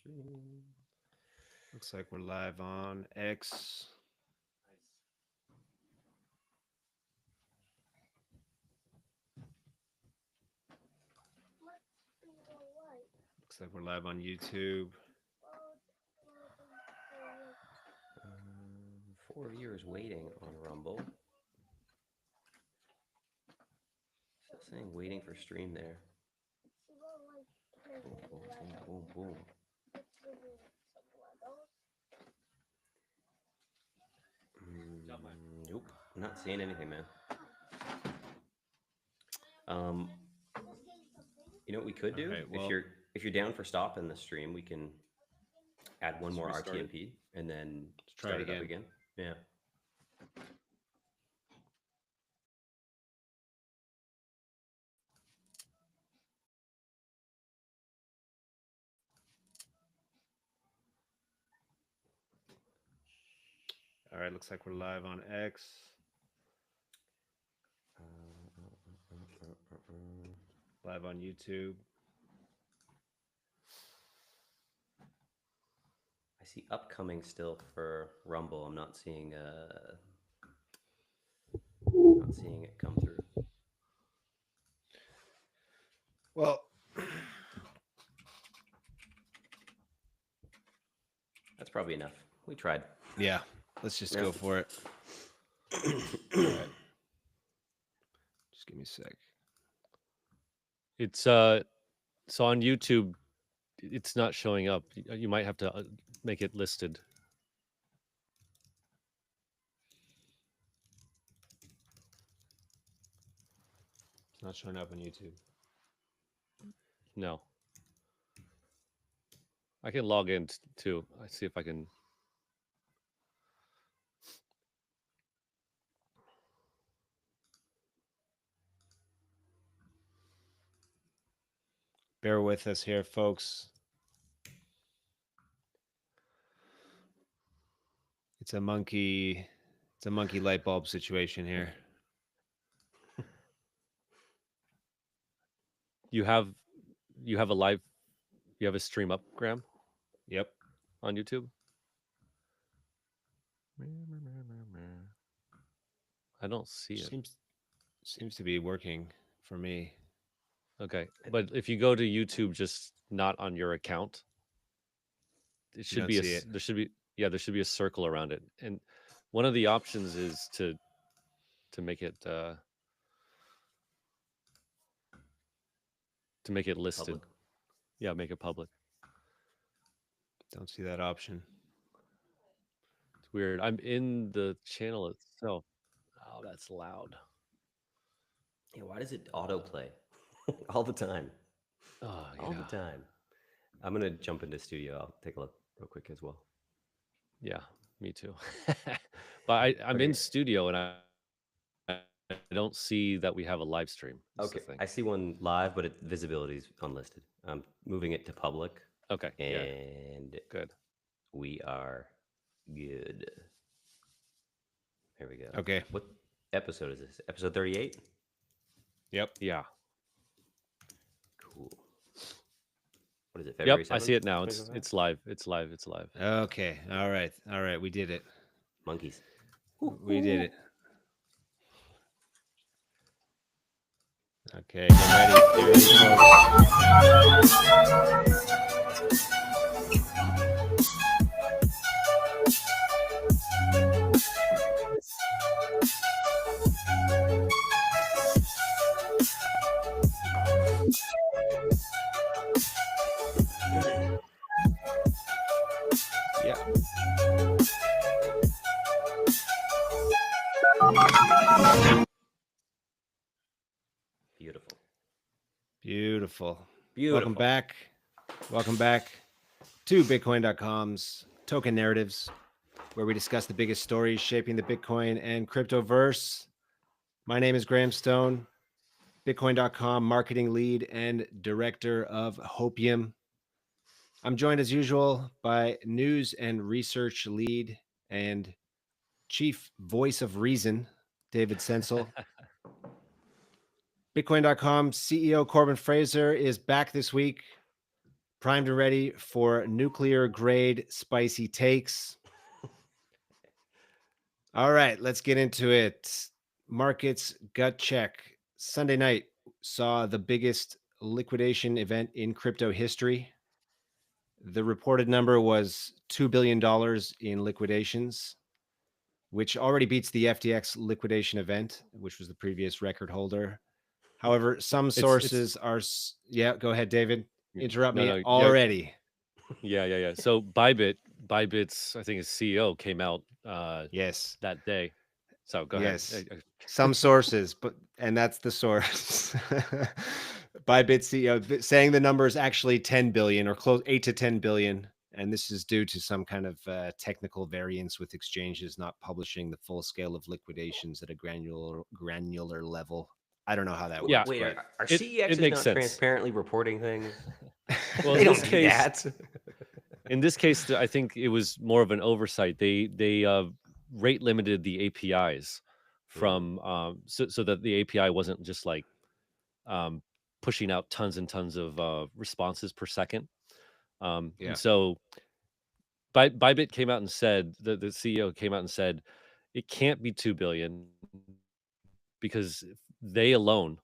stream. Looks like we're live on X. Looks like we're live on YouTube. 4 years waiting on Rumble. Still saying waiting for stream there. Boom, boom, boom, boom, boom. Nope, I'm not seeing anything, man. You know what we could do? Right, well, if you're down for stopping the stream, we can add one more restart it? RTMP and then try start it it up again. Yeah. All right, looks like we're live on X. Live on YouTube. I see upcoming still for Rumble. I'm not seeing it come through. Well, that's probably enough. We tried. Yeah, let's just go for it. All right. Just give me a sec. It's so on YouTube, it's not showing up. You might have to make it listed. It's not showing up on YouTube. No. I can log in too. I see if I can. Bear with us here, folks. It's a monkey light bulb situation here. You have a stream up, Graham? Yep. On YouTube? I don't see it. Seems to be working for me. Okay. But if you go to YouTube just not on your account, it should be there should be a circle around it. And one of the options is to make it listed. Public. Yeah, make it public. Don't see that option. It's weird. I'm in the channel itself. Oh, that's loud. Yeah, why does it autoplay all the time? Oh, yeah. All the time. I'm gonna jump into studio. I'll take a look real quick as well. Yeah, me too. But I'm in studio and I don't see that we have a live stream. Okay, I see one live, but visibility is unlisted. I'm moving it to public. Okay. And good. We are good. There we go. Okay. What episode is this? Episode 38? Yep. Yeah. Cool. What is it? February Yep, 7th? I see it now. It's live. It's live. Okay. All right. We did it. Monkeys. We did it. Okay, get ready. Yeah. Beautiful. Welcome back to Bitcoin.com's Token Narratives, where we discuss the biggest stories shaping the Bitcoin and cryptoverse. My name is Graham Stone, Bitcoin.com marketing lead and director of Hopium. I'm joined as usual by news and research lead and chief voice of reason, David Sensel. Bitcoin.com CEO Corbin Fraser is back this week, primed and ready for nuclear grade spicy takes. All right, let's get into it. Markets gut check. Sunday night saw the biggest liquidation event in crypto history. The reported number was $2 billion in liquidations, which already beats the FTX liquidation event, which was the previous record holder. However, some It's sources are, yeah, go ahead, David. Interrupt no, me no, yeah, already. yeah. So Bybit's, I think his CEO came out Yes, that day. So go ahead. yes. Some sources, and that's the source. Bybit CEO saying the number is actually 10 billion or close 8 to 10 billion. And this is due to some kind of technical variance with exchanges not publishing the full scale of liquidations at a granular level. I don't know how that Yeah, works, Wait, but are it CEXs makes not sense. transparently reporting things? Well, They don't do that. in this case, I think it was more of an oversight. They rate limited the APIs Mm, from so that the API wasn't just like um, pushing out tons and tons of responses per second. And yeah. so Bybit came out and said the CEO came out and said it can't be 2 billion because they alone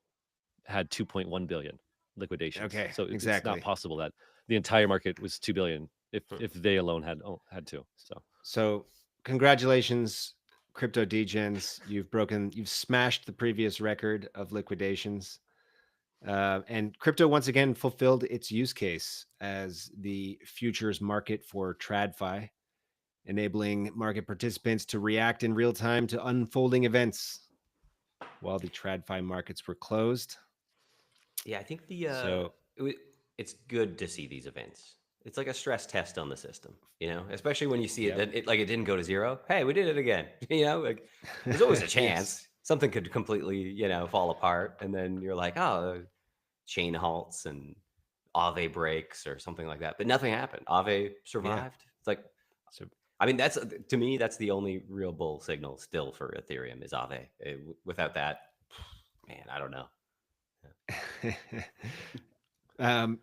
had 2.1 billion liquidations. Okay, So it's not exactly. possible that the entire market was 2 billion hmm. if they alone had two. So So, congratulations, crypto degens. You've smashed the previous record of liquidations. And crypto once again fulfilled its use case as the futures market for TradFi, enabling market participants to react in real time to unfolding events while the TradFi markets were closed. Yeah, I think So, it's good to see these events. It's like a stress test on the system, especially when you see it yep. that like it didn't go to zero. Hey, we did it again. Like there's always a Yes. chance something could completely, fall apart, and then you're like, oh, chain halts and Aave breaks or something like that. But nothing happened. Aave Yeah. survived. It's like, So, I mean, that's to me, that's the only real bull signal still for Ethereum is Aave. Without that, man, I don't know. um,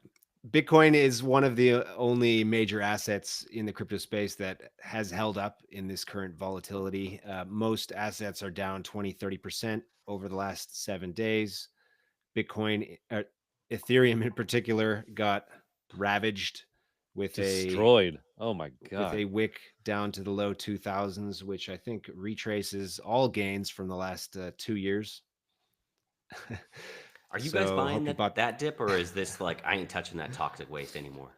Bitcoin is one of the only major assets in the crypto space that has held up in this current volatility. Most assets are down 20-30% over the last 7 days. Bitcoin, Ethereum in particular, got ravaged with a destroyed. Oh my god. wick down to the low 2000s, which I think retraces all gains from the last 2 years. Are you guys So buying hope you bought. that dip, or is this like I ain't touching that toxic waste anymore?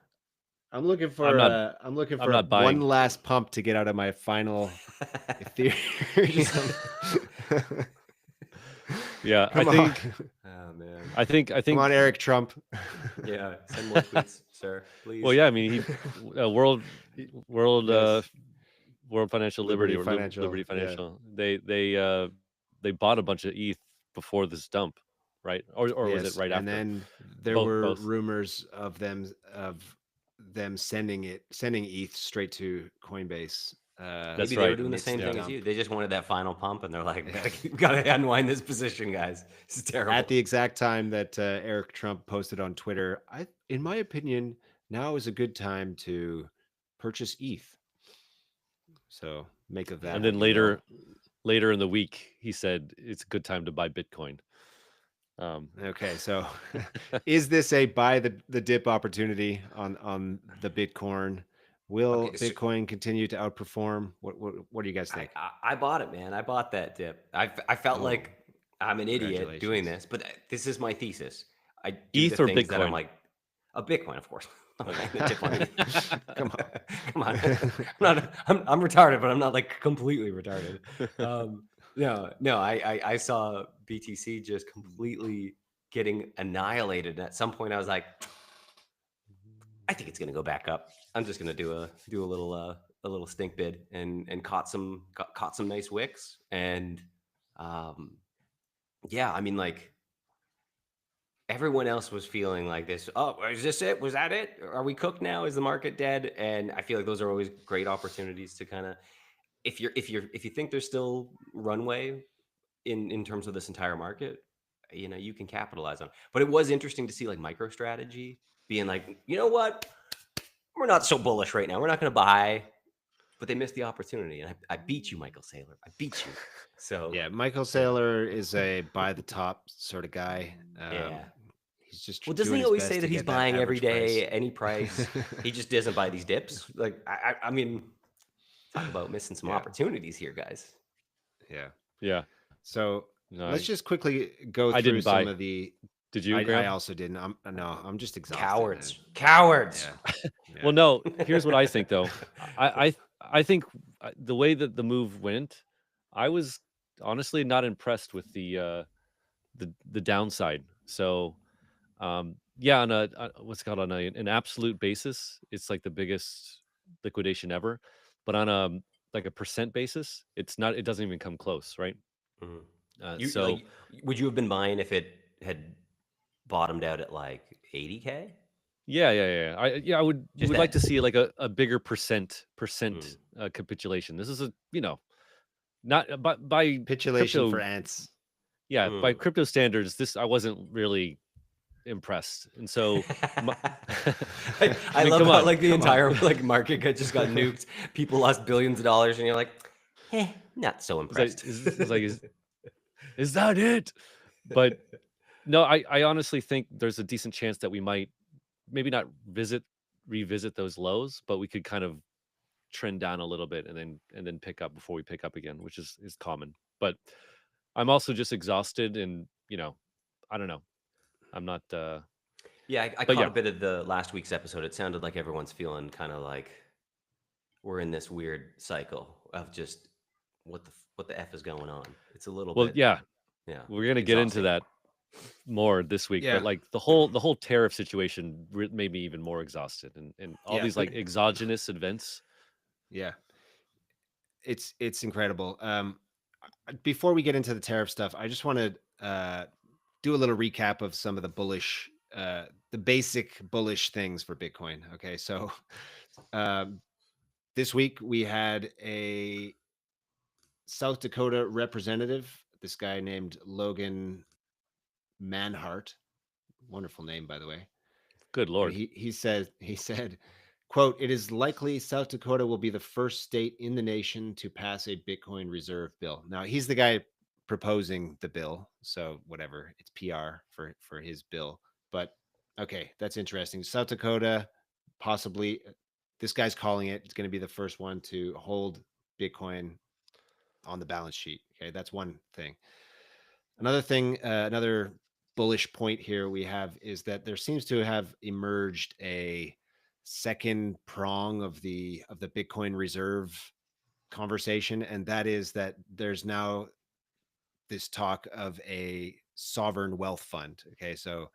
I'm not I'm looking I'm for a not one buying. last pump to get out of my final Just, Ethereum. Yeah, Come on. oh man, I Come think on, Eric Trump. yeah. Send more tweets, sir, well, please. yeah, I mean, world Yes. World Financial Liberty Liberty or Financial. Liberty Yeah. Financial. They bought a bunch of ETH before this dump, right? Or was it Yes. right And after? then there Both were both. rumors of them sending ETH straight to Coinbase That's Maybe they were right. doing the amidst same the Yeah. thing as dump. you. They just wanted that final pump, and they're like, "We gotta unwind this position, guys. This is At terrible." the exact time that Eric Trump posted on Twitter, in my opinion, now is a good time to purchase ETH. So make of that And Yeah. what then you will. later in the week, he said it's a good time to buy Bitcoin. Um, Okay, so is this a buy the dip opportunity on the Bitcoin? Will Okay, so Bitcoin continue to outperform? What do you guys think? I bought it, man. I bought that dip. I felt Oh, like I'm an idiot doing congratulations. this, but this is my thesis. I do the ETH or things that I'm Bitcoin? like a Bitcoin, of course. I'm not buying the dip on ETH. Come on. Come on, I'm retarded, but I'm not like completely retarded. No, no. I saw BTC just completely getting annihilated. And at some point, I was like, I think it's gonna go back up. I'm just gonna do a little stink bid and caught some nice wicks and um yeah, I mean like everyone else was feeling like this. Oh, is this it? Was that it? Are we cooked now? Is the market dead? And I feel like those are always great opportunities to kind of if you think there's still runway in terms of this entire market, you can capitalize on. But it was interesting to see like MicroStrategy. being like, you know what, we're not so bullish right now. We're not going to buy, but they missed the opportunity. And I beat you, Michael Saylor. I beat you. So Yeah, Michael yeah, Saylor is a buy the top sort of guy. yeah. He's just Well, doesn't doing he his always best say to that he's get that buying every average price. day, any price? He just doesn't buy these dips. Like, I mean, talk about missing some Yeah, opportunities here, guys. yeah. Yeah. So No, let's just quickly go I through didn't some buy. of the. Did you, I Graham? also didn't. I'm just exhausted, man. Cowards, cowards. Yeah, yeah, Well, no. Here's what I think, though. I think the way that the move went, I was honestly not impressed with the downside. So, yeah, on what's it called, on an absolute basis, it's like the biggest liquidation ever. But on a like a percent basis, it's not. It doesn't even come close, right? Mhm. You So like? Would you have been buying if it had bottomed out at like 80K? yeah. I Just would like to that. see like a bigger Mm. capitulation. This is a not by capitulation for crypto, ants. yeah, by Mm. crypto standards. This I wasn't really impressed, and so my, I I mean, love come how on, like the Come on. entire like market just got nuked. People lost billions of dollars, and you're like, not so it's like impressed. is that it? But no, I honestly think there's a decent chance that we might maybe not revisit those lows, but we could kind of trend down a little bit and then pick up before we pick up again, which is common. But I'm also just exhausted and I don't know. I'm not Yeah, I but caught yeah. a bit of the last week's episode. It sounded like everyone's feeling kind of like we're in this weird cycle of just what the f is going on. It's a little Well, bit, yeah, yeah, we're going to get into exhausting. that more this week, but Yeah, like the whole tariff situation made me even more exhausted and all yeah, these like exogenous events. yeah. It's incredible. Before we get into the tariff stuff, I just want to do a little recap of some of the basic bullish things for Bitcoin. Okay, so um, this week we had a South Dakota representative, this guy named Logan Manhart, wonderful name by the way. Good And lord. he said, quote, "It is likely South Dakota will be the first state in the nation to pass a Bitcoin reserve bill." Now he's the guy proposing the bill, so whatever, it's PR for his bill. But okay, that's interesting. South Dakota, possibly, this guy's calling it. It's going to be the first one to hold Bitcoin on the balance sheet. Okay, that's one thing. Another thing, another bullish point here we have is that there seems to have emerged a second prong of the Bitcoin reserve conversation, and that is that there's now this talk of a sovereign wealth fund. Okay, so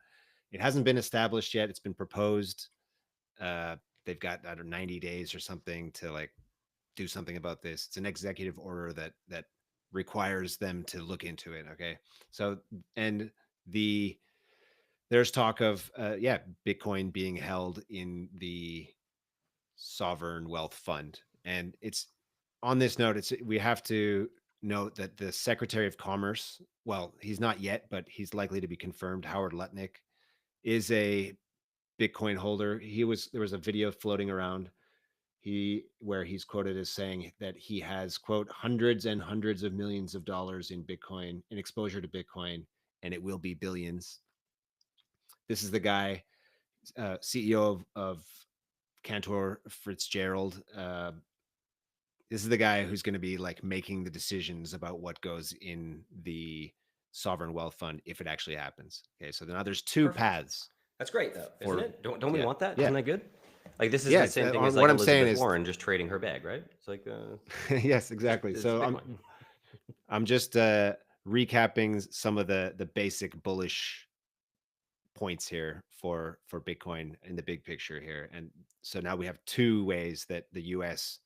it hasn't been established yet. It's been proposed. Uh, they've got, I don't know, 90 days or something to like do something about this. It's an executive order that requires them to look into it. Okay, so and the there's talk of Bitcoin being held in the sovereign wealth fund, and it's on this note. It's we have to note that the Secretary of Commerce, well, he's not yet, but he's likely to be confirmed. Howard Lutnick is a Bitcoin holder. There was a video floating around where he's quoted as saying that he has, quote, hundreds and hundreds of millions of dollars in Bitcoin, in exposure to Bitcoin, and it will be billions. This is the guy, CEO of Cantor Fitzgerald. This is the guy who's going to be like making the decisions about what goes in the sovereign wealth fund if it actually happens. Okay, so now there's two Perfect. paths That's great though, isn't for it? Don't we yeah, want that? yeah, Isn't that good? Like this is yeah. the same thing as On like what I'm saying Elizabeth is Warren just trading her bag, right? It's like yes, exactly. it's So Bitcoin. I'm just recapping some of the basic bullish points here for Bitcoin in the big picture here. And so now we have two ways that the US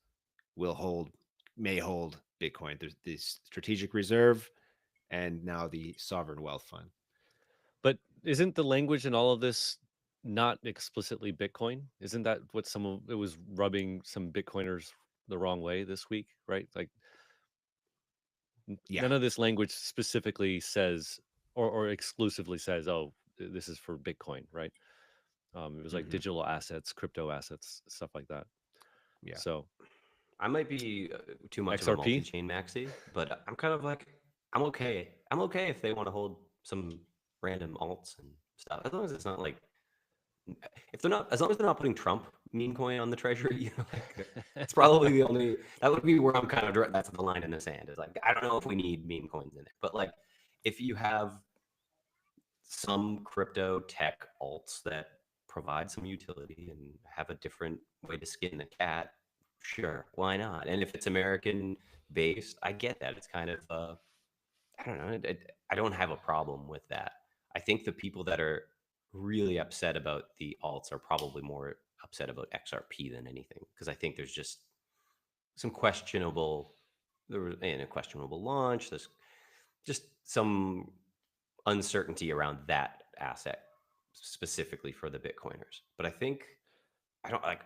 may hold Bitcoin. There's the strategic reserve and now the sovereign wealth fund. But isn't the language in all of this not explicitly Bitcoin? Isn't that what some of it was rubbing some Bitcoiners the wrong way this week, right? Like Yeah. none of this language specifically says or exclusively says, "Oh, this is for Bitcoin," right? It was like digital assets, crypto assets, stuff like that. Yeah. So I might be too much of a XRP. multi-chain maxi, but I'm kind of like I'm okay. I'm okay if they want to hold some random alts and stuff, as long as it's not like if they're not, as long as they're not putting Trump meme coin on the treasury, like it's probably the only that would be where I'm kind of that's the line in the sand. Is like I don't know if we need meme coins in it, but like if you have some crypto tech alts that provide some utility and have a different way to skin the cat, sure, why not? And if it's American based, I get that. It's kind of I don't know. I don't have a problem with that. I think the people that are really upset about the alts are probably more upset about XRP than anything because I think there's just some questionable there was a questionable launch. There's just some uncertainty around that asset specifically for the Bitcoiners. But I think I don't like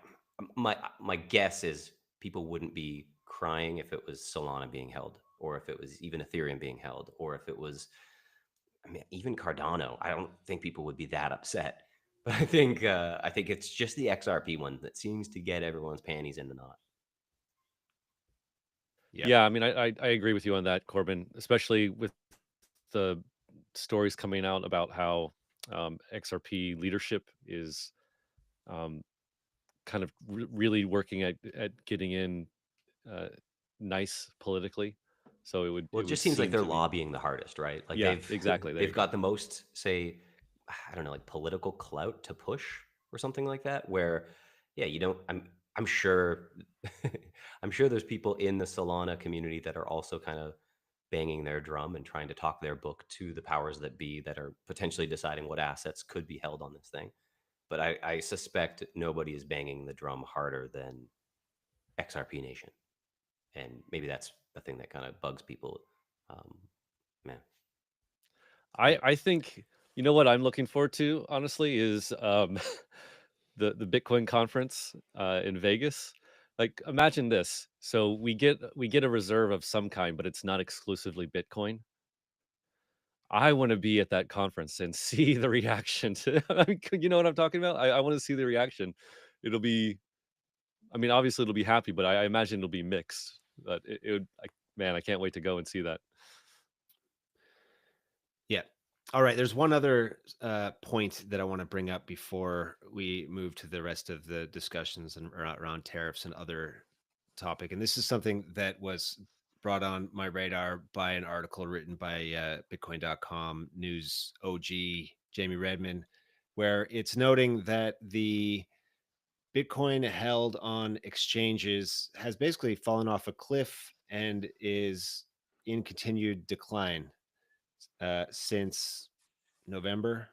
my guess is people wouldn't be crying if it was Solana being held, or if it was even Ethereum being held, or if it was, I mean, even Cardano. I don't think people would be that upset. But I think it's just the XRP one that seems to get everyone's panties in the knot. Yeah. Yeah, I mean, I agree with you on that, Corbin, especially with the stories coming out about how XRP leadership is um, kind of really working at getting in uh, nice politically. So Well, it it would just seems like seem they're to be, lobbying the hardest, right? Like yeah, exactly. There you they've go. got the most, say, I don't know, like political clout to push or something like that. Where, yeah, you don't. I'm sure, I'm sure there's people in the Solana community that are also kind of banging their drum and trying to talk their book to the powers that be that are potentially deciding what assets could be held on this thing. But I suspect nobody is banging the drum harder than XRP Nation, and maybe that's the thing that kind of bugs people. Um, Man, yeah. I think you know what I'm looking forward to, honestly, is the Bitcoin conference in Vegas. Like, imagine this. So we get a reserve of some kind, but it's not exclusively Bitcoin. I want to be at that conference and see the reaction to, I mean, you know what I'm talking about? I want to see the reaction. It'll be, I mean, obviously it'll be happy, but I imagine it'll be mixed. But it would, man, I can't wait to go and see that. Yeah. All right. There's one other point that I want to bring up before we move to the rest of the discussions and around tariffs and other topic. And this is something that was brought on my radar by an article written by Bitcoin.com news OG Jamie Redmond, where it's noting that the Bitcoin held on exchanges has basically fallen off a cliff and is in continued decline since November.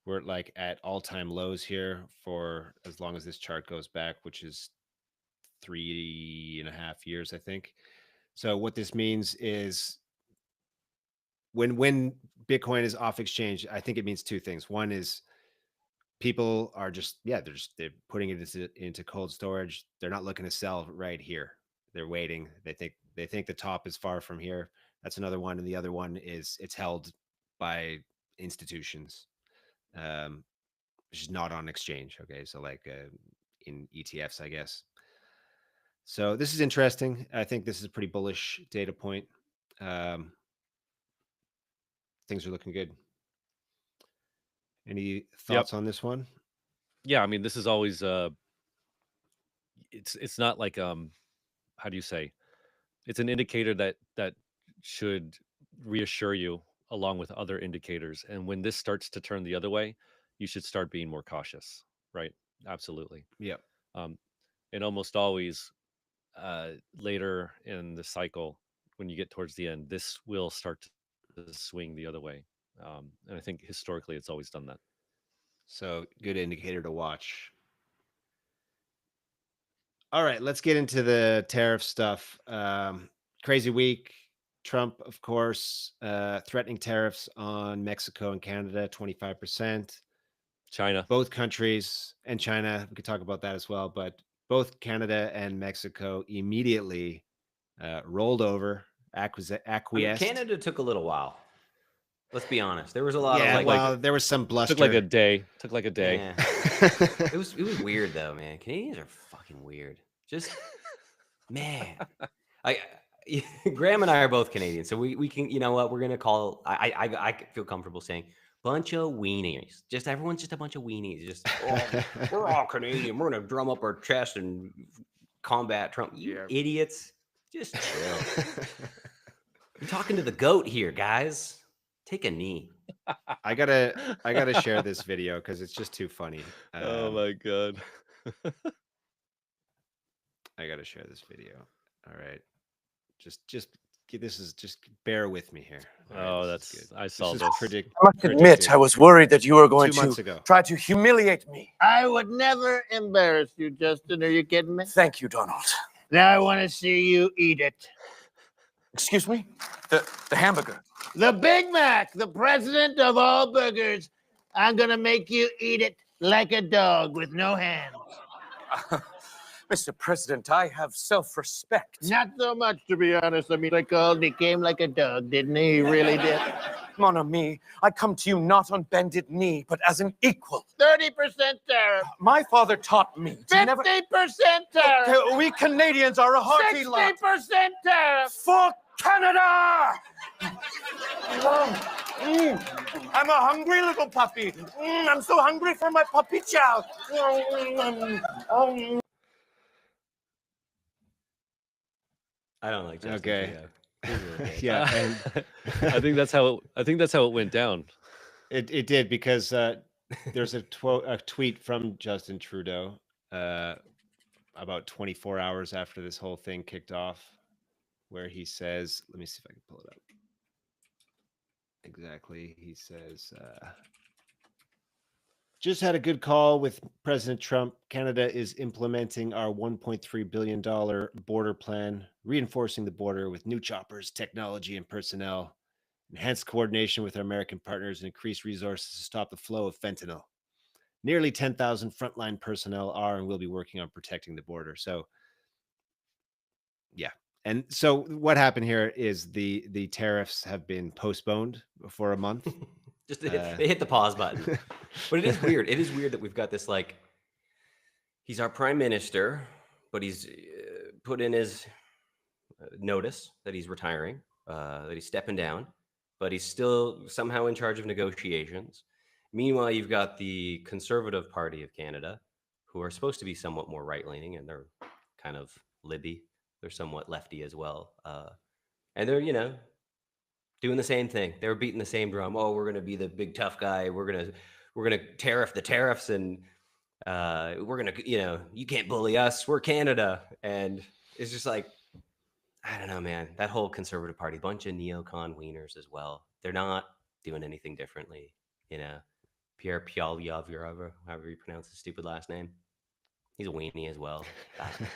We're like at all-time lows here for as long as this chart goes back, which is 3.5 years, I think. So what this means is when Bitcoin is off exchange, I think it means two things. One is people are just they're putting it into cold storage. They're not looking to sell right here. They're waiting. They think the top is far from here. That's another one. And the other one is it's held by institutions, which is not on exchange. Okay, so like in ETFs, I guess. So this is interesting. I think this is a pretty bullish data point. Um, things are looking good. Any Yep. thoughts on this one? Yeah. I mean, this is always, it's not like, how do you say? It's an indicator that should reassure you along with other indicators. And when this starts to turn the other way, you should start being more cautious, right? Absolutely. Yep. Um, and almost always later in the cycle, when you get towards the end, this will start to swing the other way. And I think historically, it's always done that. So good indicator to watch. All right, let's get into the tariff stuff. Crazy week. Trump, of course, threatening tariffs on Mexico and Canada, 25%. China. Both countries and China, we could talk about that as well, but both Canada and Mexico immediately rolled over, I mean, acquiesced. Canada took a little while. Let's be honest. There was a lot of Yeah, like, well, there was some bluster. Took like a day. Took like a day. yeah. It was weird though, man. Canadians are fucking weird. Just man. I Graham and I are both Canadians, so we can, you know what, we're gonna call. I feel comfortable saying bunch of weenies. Just everyone's just a bunch of weenies. Just we're all Canadian. We're gonna drum up our chest and combat Trump. You idiots. Just chill. You're talking to the goat here, guys. Take a knee. I gotta share this video because it's just too funny. Oh my god. I gotta share this video. All right, just bear with me here. Oh, that's good. I saw this. I must admit, I was worried that you were going 2 months ago. try to humiliate me. I would never embarrass you, Justin. Are you kidding me? Thank you, Donald. Now I want to see you eat it. Excuse me? The hamburger. The Big Mac, the president of all burgers. I'm going to make you eat it like a dog with no hands. Mr. President, I have self-respect. Not so much, to be honest. I mean, he came like a dog, didn't he? He really did. Mon ami, I come to you not on bended knee, but as an equal. 30% tariff. My father taught me to 50% never... tariff. We Canadians are a hearty lot. 60% tariff. For Canada! I'm a hungry little puppy. I'm so hungry for my puppy chow. I don't like Justin. Okay. Trudeau. Yeah, and I think that's how it went down. it did because there's a tweet from Justin Trudeau about 24 hours after this whole thing kicked off, where he says, let me see if I can pull it up. Exactly. He says, just had a good call with President Trump. Canada is implementing our $1.3 billion border plan, reinforcing the border with new choppers, technology, and personnel, enhanced coordination with our American partners, and increased resources to stop the flow of fentanyl. Nearly 10,000 frontline personnel are and will be working on protecting the border. So, yeah. And so what happened here is the tariffs have been postponed for a month. Just they hit the pause button. But it is weird. It is weird that we've got this, like, he's our prime minister, but he's put in his notice that he's retiring, that he's stepping down, but he's still somehow in charge of negotiations. Meanwhile, you've got the Conservative Party of Canada, who are supposed to be somewhat more right-leaning, and they're kind of libby. They're somewhat lefty as well. And they're, doing the same thing. They were beating the same drum. Oh, we're going to be the big tough guy. We're going to tariff the tariffs, and we're going to, you can't bully us. We're Canada. And it's just like, I don't know, man, that whole Conservative Party, bunch of neocon wieners as well. They're not doing anything differently. Pierre Poilievre, however you pronounce his stupid last name. He's a weenie as well.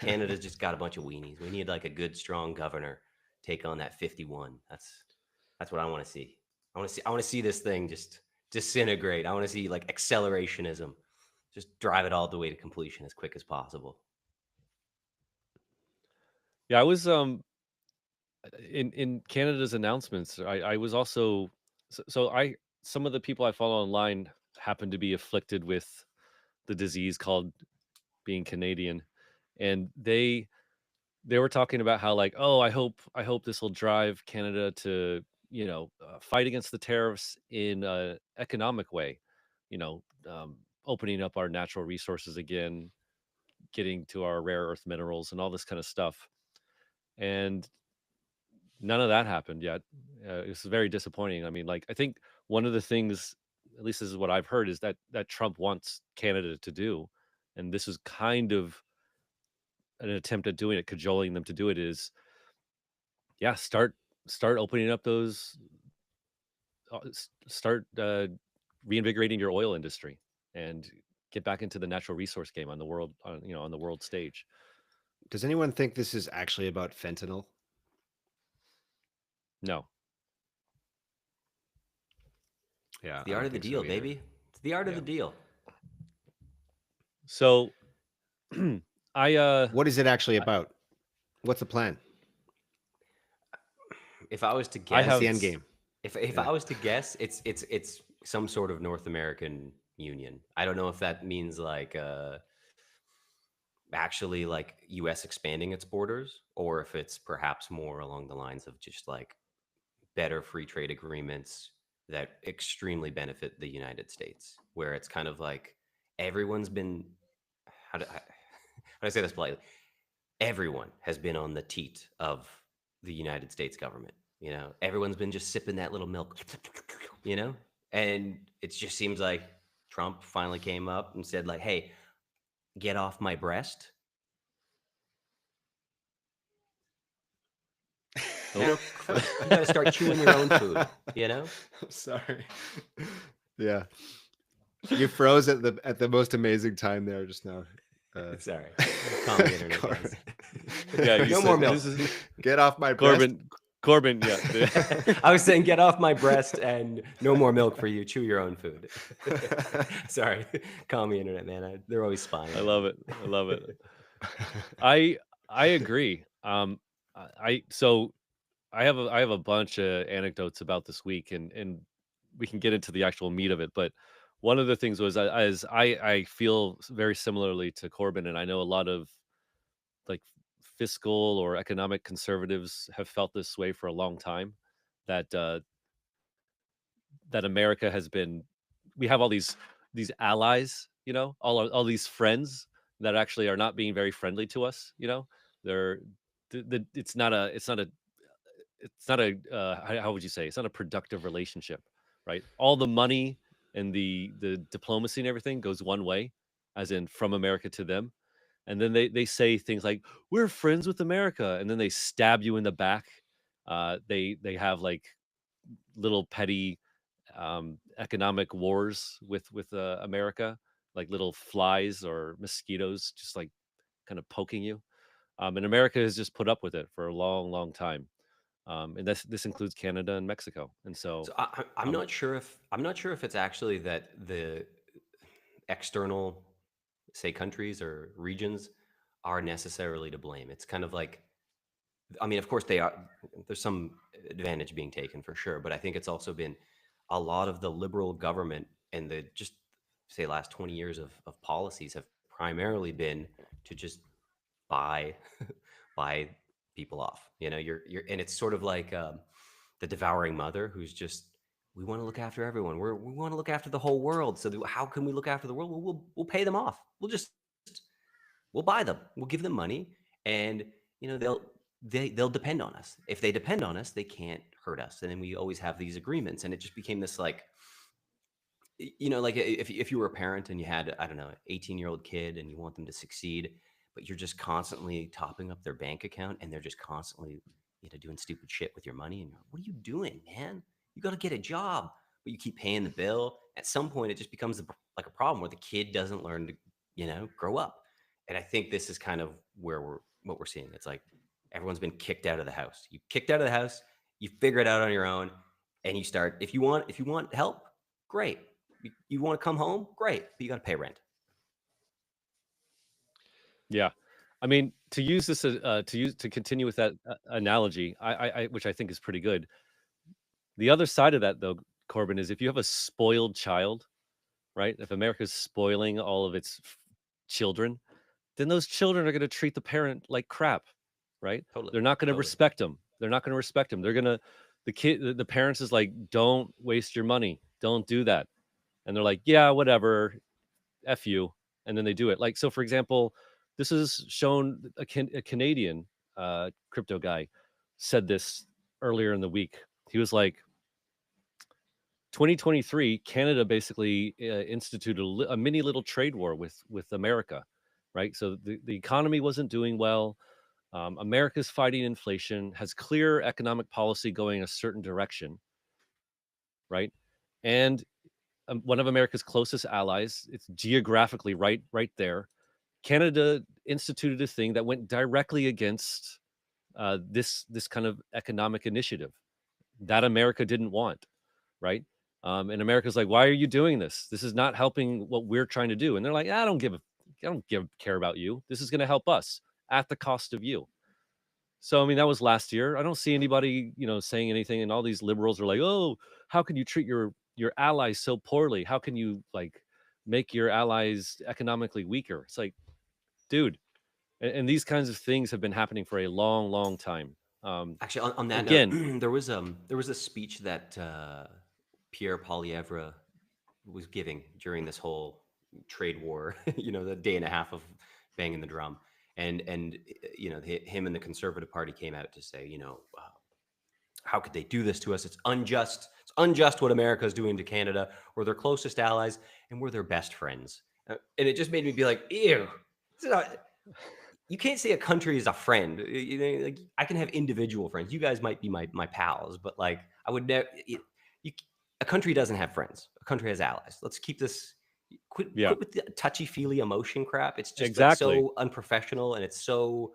Canada's just got a bunch of weenies. We need like a good, strong governor take on that 51. That's what I want to see. I want to see this thing just disintegrate. I want to see like accelerationism, just drive it all the way to completion as quick as possible. Yeah, I was in Canada's announcements. I was also some of the people I follow online happen to be afflicted with the disease called being Canadian, and they were talking about how, like, oh, I hope this will drive Canada to fight against the tariffs in an economic way, opening up our natural resources again, getting to our rare earth minerals and all this kind of stuff. And none of that happened yet. It's very disappointing. I mean, like, I think one of the things, at least this is what I've heard, is that Trump wants Canada to do, and this is kind of an attempt at doing it, cajoling them to do it, is, yeah, start opening up those, start reinvigorating your oil industry and get back into the natural resource game on the world, on the world stage. Does anyone think this is actually about fentanyl? No. Yeah. It's the art of the deal, baby. It's the art of the deal. So what is it actually about? What's the plan? If I was to guess, what's the end game? If Yeah. I was to guess, it's some sort of North American union. I don't know if that means like actually like US expanding its borders, or if it's perhaps more along the lines of just like better free trade agreements that extremely benefit the United States, where it's kind of like everyone's been how do I say this politely? Everyone has been on the teat of the United States government. You know, everyone's been just sipping that little milk, you know, and it just seems like Trump finally came up and said like, "Hey, get off my breast." Oh, You got to start chewing your own food. You know. I'm sorry. Yeah. You froze at the most amazing time there just now. Sorry, calm the internet, Corbin. guys. yeah. You No said more milk. this is Get off my breast. Corbin. Yeah. I was saying, get off my breast and no more milk for you. Chew your own food. Sorry, calm the internet, man. They're always spying. I love it. I love it. I agree. So I have a bunch of anecdotes about this week, and we can get into the actual meat of it. But one of the things was as I feel very similarly to Corbin, and I know a lot of like fiscal or economic conservatives have felt this way for a long time. That that America has been, we have all these allies, all these friends that actually are not being very friendly to us. They're it's not a how would you say, it's not a productive relationship, right? All the money and the diplomacy and everything goes one way, as in from America to them, and then they say things like we're friends with America, and then they stab you in the back. They have like little petty economic wars with America, like little flies or mosquitoes, just like kind of poking you. And America has just put up with it for a long, long time. And this includes Canada and Mexico. And so, So I'm um, not sure if it's actually that the external, say, countries or regions are necessarily to blame. It's kind of like, I mean, of course they are. There's some advantage being taken for sure, but I think it's also been a lot of the liberal government and the just say last 20 years of policies have primarily been to just buy buy people off. You know, you're and it's sort of like the devouring mother who's just, we want to look after everyone. We want to look after the whole world. So how can we look after the world? Well, we'll pay them off. We'll buy them. We'll give them money, and they'll depend on us. If they depend on us, they can't hurt us. And then we always have these agreements, and it just became this like, like if you were a parent and you had, I don't know, 18-year-old kid and you want them to succeed, but you're just constantly topping up their bank account and they're just constantly doing stupid shit with your money, and you're like, what are you doing, man? You got to get a job, but you keep paying the bill. At some point it just becomes like a problem where the kid doesn't learn to grow up. And I think this is kind of what we're seeing. It's like everyone's been kicked out of the house. You kicked out of the house, you figure it out on your own, and you start, if you want help, great. You want to come home? Great. But you got to pay rent. yeah, I mean, to use this to continue with that analogy, which I think is pretty good. The other side of that, though, Corbin, is if you have a spoiled child, right? If America's spoiling all of its children, then those children are going to treat the parent like crap, right? Totally. They're not going to respect them. They're not going to respect them. They're going to, the parents is like, don't waste your money. Don't do that. And they're like, yeah, whatever. F you. And then they do it. Like, so for example, this is shown, a Canadian crypto guy said this earlier in the week. He was like, 2023, Canada basically instituted a mini little trade war with America, right? So the economy wasn't doing well. America's fighting inflation, has clear economic policy going a certain direction, right? And one of America's closest allies, it's geographically right there. Canada instituted a thing that went directly against this kind of economic initiative that America didn't want, right? And America's like, why are you doing this? This is not helping what we're trying to do. And they're like, I don't care about you. This is going to help us at the cost of you. So I mean, that was last year. I don't see anybody, saying anything, and all these liberals are like, "Oh, how can you treat your allies so poorly? How can you like make your allies economically weaker?" It's like, dude, and these kinds of things have been happening for a long, long time. Actually, on that note, Again, there was a speech that Pierre Poilievre was giving during this whole trade war. The day and a half of banging the drum, and him and the Conservative Party came out to say, how could they do this to us? It's unjust. It's unjust what America is doing to Canada. We're their closest allies, and we're their best friends. And it just made me be like, ew. You can't say a country is a friend. Like, I can have individual friends. You guys might be my pals, but like I would never. A country doesn't have friends. A country has allies. Let's keep this. yeah, Quit with the touchy feely emotion crap. It's just like exactly. so unprofessional, and it's so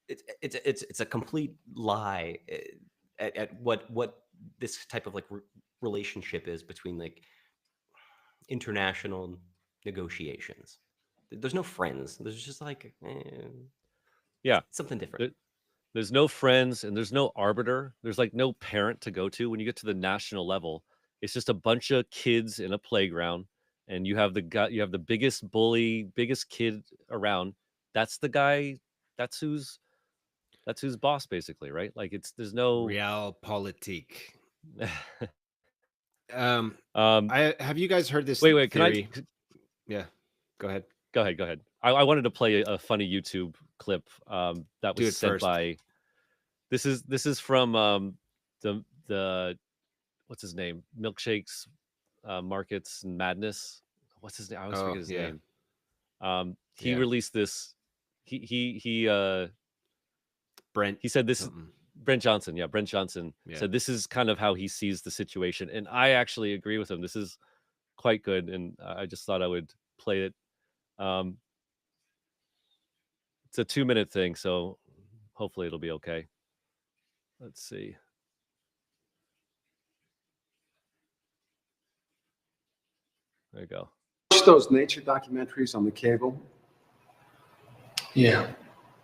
it's a complete lie at what this type of like relationship is between like international negotiations. There's no friends. There's just like Yeah. something different. There- There's no friends and there's no arbiter. There's like no parent to go to when you get to the national level. It's just a bunch of kids in a playground, and you have the biggest bully, biggest kid around. That's the guy. That's who's boss, basically, right? Like there's no. Realpolitik. um. I have you guys heard this Wait. theory? Yeah, go ahead. Go ahead. Go ahead. I wanted to play a funny YouTube clip. That Do was it sent first. by. This is from the what's his name? Milkshakes, Markets and Madness. What's his name? I always Oh forget his yeah, name. He yeah. released this. Brent. He said this. Something. Brent Johnson, yeah, Brent Johnson Yeah. said this is kind of how he sees the situation, and I actually agree with him. This is quite good, and I just thought I would play it. Um, it's a 2-minute thing, so hopefully it'll be okay. Let's see. There you go. Watch those nature documentaries on the cable. Yeah,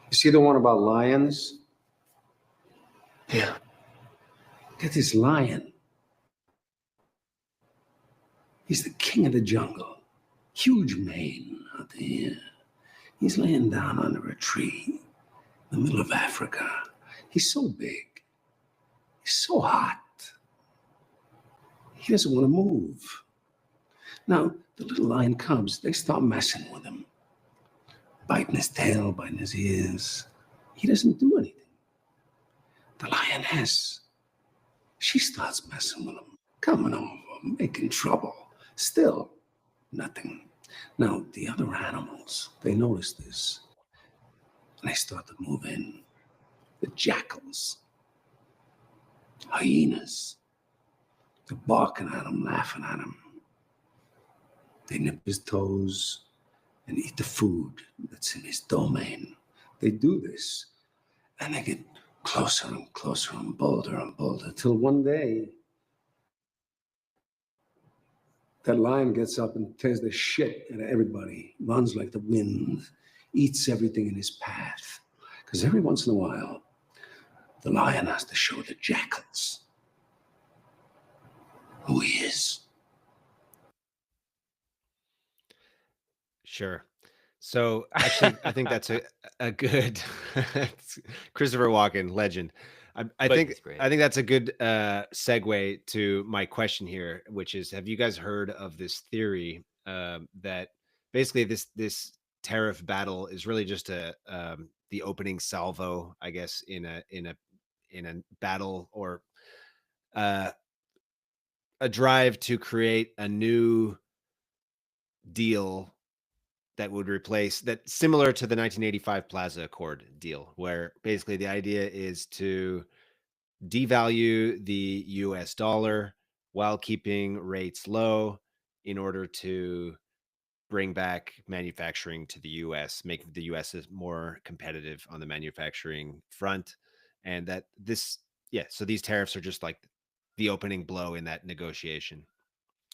You see the one about lions? yeah. Look at this lion. He's the king of the jungle. Huge mane out there. He's laying down under a tree in the middle of Africa. He's so big. He's so hot. He doesn't want to move. Now, the little lion cubs, they start messing with him, biting his tail, biting his ears. He doesn't do anything. The lioness, she starts messing with him, coming over, making trouble. Still, nothing. Now, the other animals, they notice this, and they start to move in. The jackals, hyenas, they're barking at him, laughing at him. They nip his toes and eat the food that's in his domain. They do this, and they get closer and closer and bolder, till one day, that lion gets up and tears the shit out of everybody, runs like the wind, eats everything in his path. Because every once in a while, the lion has to show the jackals who he is. Sure. So actually, I think that's a good Christopher Walken legend. I But- think That's great. I think that's a good segue to my question here, which is: have you guys heard of this theory that basically this tariff battle is really just the opening salvo, I guess, in a battle or a drive to create a new deal that would replace that, similar to the 1985 Plaza Accord deal, where basically the idea is to devalue the US dollar while keeping rates low in order to bring back manufacturing to the US, make the US more competitive on the manufacturing front. And that this, yeah, so these tariffs are just like the opening blow in that negotiation.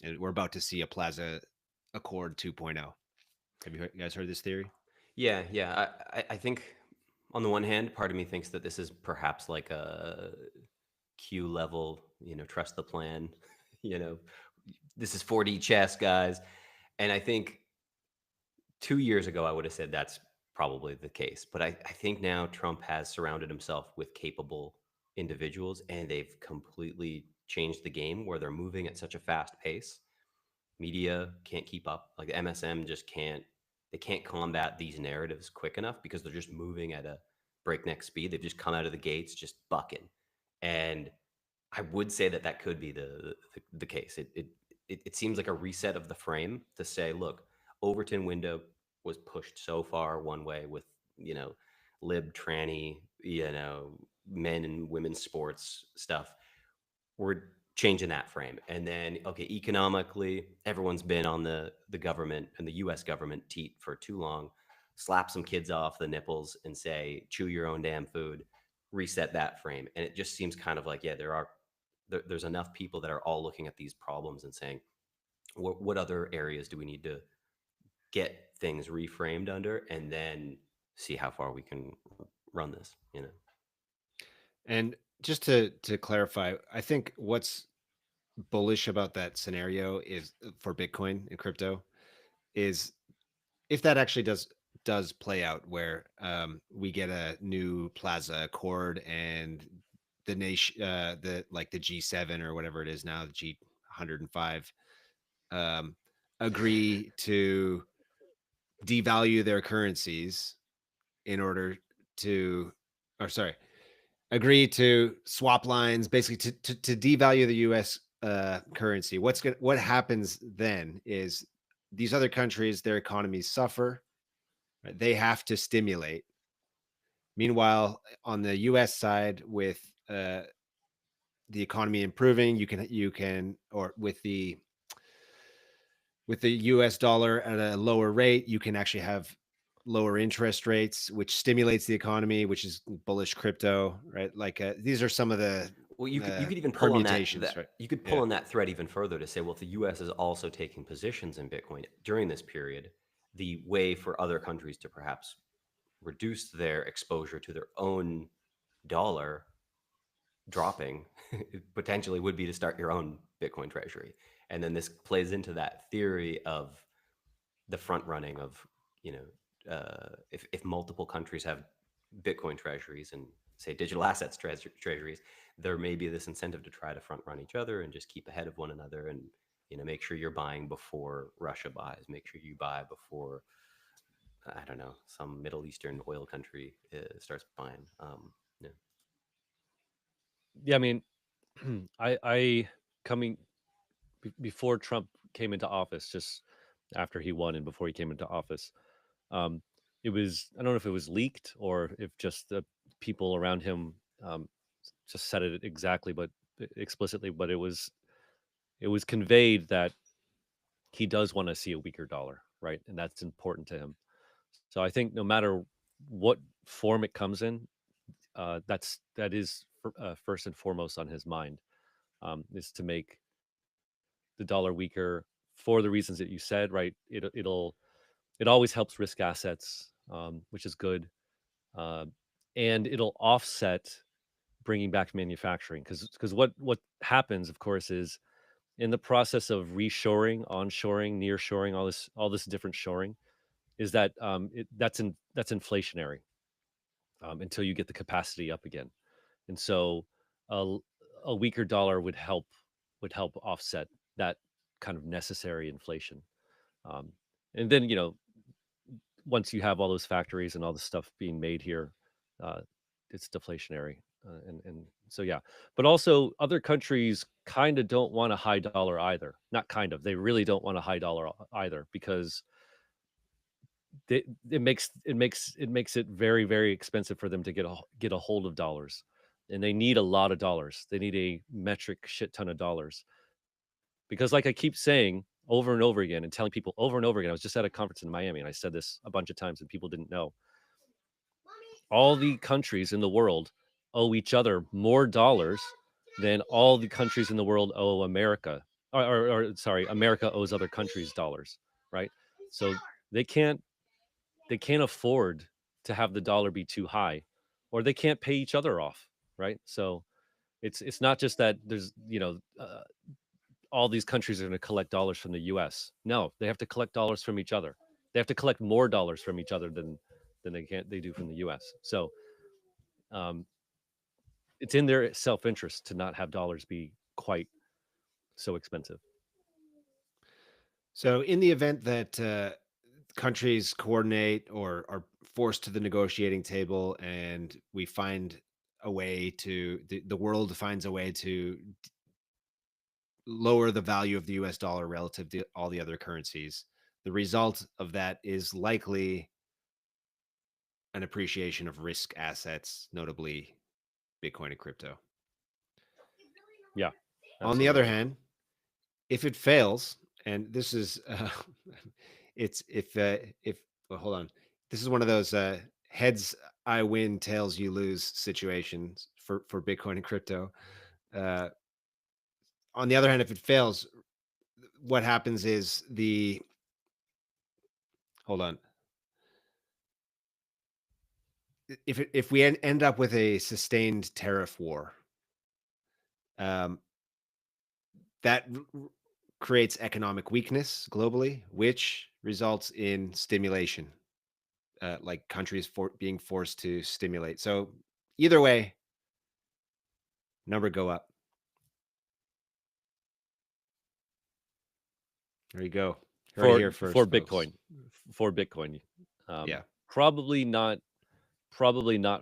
And we're about to see a Plaza Accord 2.0. Have you guys heard this theory? Yeah. I think On the one hand, part of me thinks that this is perhaps like a Q level, trust the plan, you know, this is 4D chess, guys. And I think 2 years ago, I would have said that's probably the case. But I think now Trump has surrounded himself with capable individuals and they've completely changed the game where they're moving at such a fast pace. Media can't keep up. Like the MSM just can't, they can't combat these narratives quick enough because they're just moving at a breakneck speed. They've just come out of the gates just bucking. And I would say that that could be the case. It seems like a reset of the frame to say, look, Overton window was pushed so far one way with lib tranny, men and women's sports stuff. We're changing that frame, and then okay, economically, everyone's been on the government and the U.S. government teat for too long. Slap some kids off the nipples and say, chew your own damn food. Reset that frame, and it just seems kind of like there's enough people that are all looking at these problems and saying, what other areas do we need to get things reframed under, and then see how far we can run this. And just to clarify, I think what's bullish about that scenario is for Bitcoin and crypto is if that actually does play out where we get a new Plaza Accord and the nation the G7 or whatever it is now, the G105 agree to devalue their currencies in order to, or sorry, agree to swap lines, basically to devalue the U.S. Currency. What happens then is these other countries, their economies suffer. Right? They have to stimulate. Meanwhile, on the U.S. side, with the economy improving, you can, or with the US dollar at a lower rate, you can actually have lower interest rates, which stimulates the economy, which is bullish crypto, right? Like these are some of the Well, you could even pull on permutations, right? you could pull on that thread even further to say, well, if the U.S. is also taking positions in Bitcoin during this period, the way for other countries to perhaps reduce their exposure to their own dollar dropping potentially would be to start your own Bitcoin treasury. And then this plays into that theory of the front running of, if multiple countries have Bitcoin treasuries and say digital assets treasuries, there may be this incentive to try to front run each other and just keep ahead of one another and, make sure you're buying before Russia buys, make sure you buy before, I don't know, some Middle Eastern oil country starts buying. Yeah. Yeah, I mean, I coming before Trump came into office, just after he won and before he came into office, um, it was, I don't know if it was leaked or if just the people around him just said it exactly, but explicitly, but it was conveyed that he does want to see a weaker dollar, right? And that's important to him. So I think no matter what form it comes in, that is first and foremost on his mind, is to make the dollar weaker for the reasons that you said, right? It always helps risk assets, which is good, uh, and it'll offset bringing back manufacturing because what happens, of course, is in the process of reshoring, onshoring, nearshoring, all this different shoring, is that that's inflationary until you get the capacity up again, and so a, a weaker dollar would help offset that kind of necessary inflation. Um, and then once you have all those factories and all the stuff being made here, uh, it's deflationary, and so yeah. But also, other countries kind of don't want a high dollar either. Not kind of, they really don't want a high dollar either because it makes it very very expensive for them to get a hold of dollars, and they need a lot of dollars. They need a metric shit ton of dollars because, like I keep saying over and over again and telling people over and over again, I was just at a conference in Miami and I said this a bunch of times and people didn't know. All the countries in the world owe each other more dollars than all the countries in the world owe America. Or sorry, America owes other countries dollars, right? So they can't they can't afford to have the dollar be too high, or they can't pay each other off, right? So it's not just that there's all these countries are going to collect dollars from the U.S. No, they have to collect dollars from each other. They have to collect more dollars from each other than they do from the U.S. So um, it's in their self interest to not have dollars be quite so expensive. So, in the event that countries coordinate or are forced to the negotiating table, and we find a way to the world finds a way to lower the value of the US dollar relative to all the other currencies, the result of that is likely an appreciation of risk assets, notably Bitcoin and crypto. Yeah. On the other Absolutely. hand, if it fails, and this is it's if well, hold on, this is one of those heads I win, tails you lose situations for Bitcoin and crypto. uh on the other hand, if it fails, what happens is the hold on, if we end up with a sustained tariff war, um that creates economic weakness globally, which results in stimulation, like countries being forced to stimulate. So either way, number go up. There you go. Heard it here first, For folks. Bitcoin, for Bitcoin, Yeah. probably not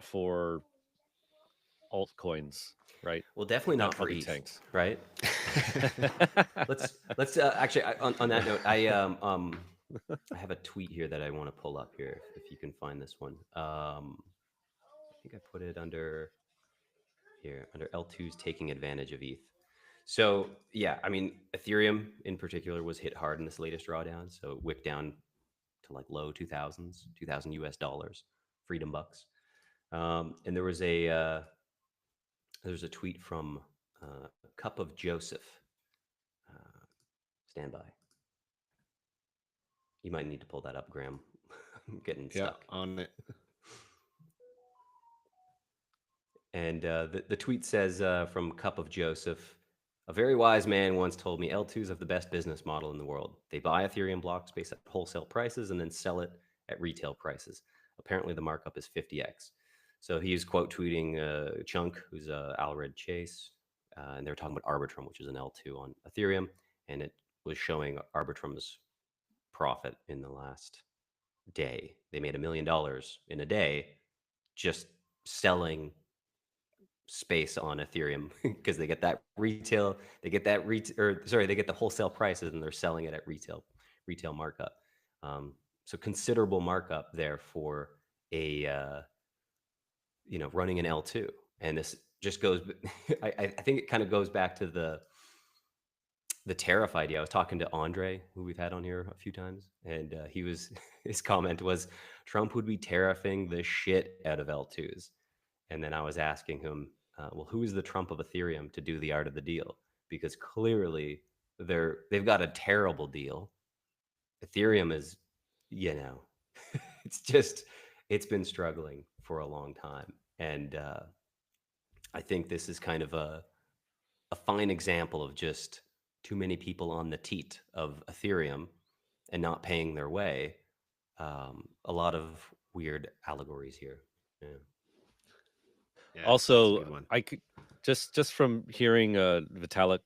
for altcoins, right? Well, definitely not for other ETH, tanks, right? Let's actually on that note, I have a tweet here that I want to pull up here if you can find this one. I think I put it under here under L2's taking advantage of ETH. So yeah, I mean Ethereum in particular was hit hard in this latest drawdown. So it wicked down to like low 2000s, 2000 US dollars, freedom bucks. And there's a tweet from Cup of Joseph. Uh, stand by. You might need to pull that up, Graham. I'm getting Yeah, stuck. on it. And the tweet says from Cup of Joseph, a very wise man once told me L2s have the best business model in the world. They buy Ethereum blocks based at wholesale prices and then sell it at retail prices. Apparently, the markup is 50x. So he's quote tweeting Chunk, who's Alred Chase, and they were talking about Arbitrum, which is an L2 on Ethereum, and it was showing Arbitrum's profit in the last day. They made $1 million in a day just selling space on Ethereum because they get that retail, they get the wholesale prices and they're selling it at retail markup. So considerable markup there for a running an L2, and this just goes. I think it kind of goes back to the tariff idea. I was talking to Andre, who we've had on here a few times, and his comment was Trump would be tariffing the shit out of L2s. And then I was asking him, well, who is the Trump of Ethereum to do the art of the deal? Because clearly they've got a terrible deal. Ethereum is, it's been struggling for a long time. And I think this is kind of a fine example of just too many people on the teat of Ethereum and not paying their way. A lot of weird allegories here. Yeah. Yeah, that's a Also, good one. I could just from hearing Vitalik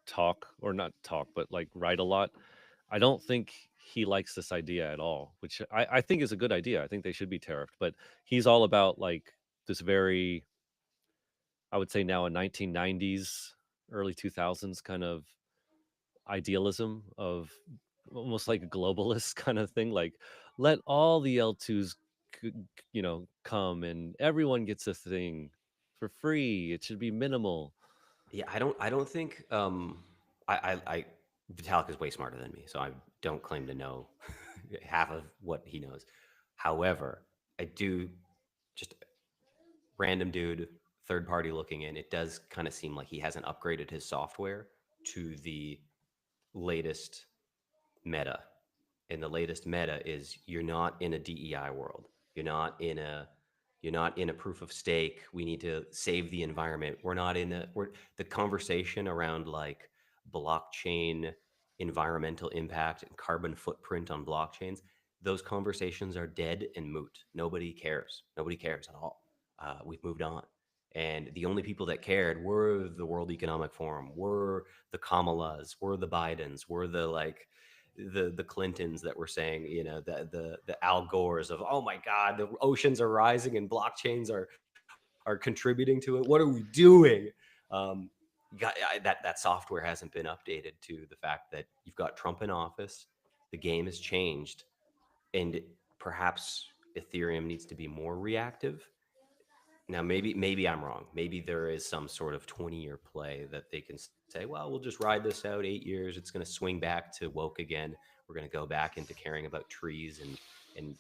talk, or not talk, but like write a lot. I don't think he likes this idea at all, which I think is a good idea. I think they should be tariffed, but he's all about like this very, I would say now a 1990s, early 2000s kind of idealism of almost like a globalist kind of thing. Like, let all the L2s, come and everyone gets a thing for free. It should be minimal. Yeah, I don't think I Vitalik is way smarter than me, so I don't claim to know half of what he knows. However, I do just random dude, third party looking in, it does kind of seem like he hasn't upgraded his software to the latest meta. And the latest meta is you're not in a DEI world. You're not in a proof of stake. We need to save the environment. The conversation around like blockchain environmental impact and carbon footprint on blockchains, those conversations are dead and moot. Nobody cares. Nobody cares at all. We've moved on. And the only people that cared were the World Economic Forum, were the Kamalas, were the Bidens, were the like the Clintons that were saying, the Al Gores of, oh my God, the oceans are rising and blockchains are contributing to it. What are we doing? That software hasn't been updated to the fact that you've got Trump in office. The game has changed, and perhaps Ethereum needs to be more reactive. Now, maybe I'm wrong. Maybe there is some sort of 20-year play that they can say, well, we'll just ride this out 8 years. It's going to swing back to woke again. We're going to go back into caring about trees and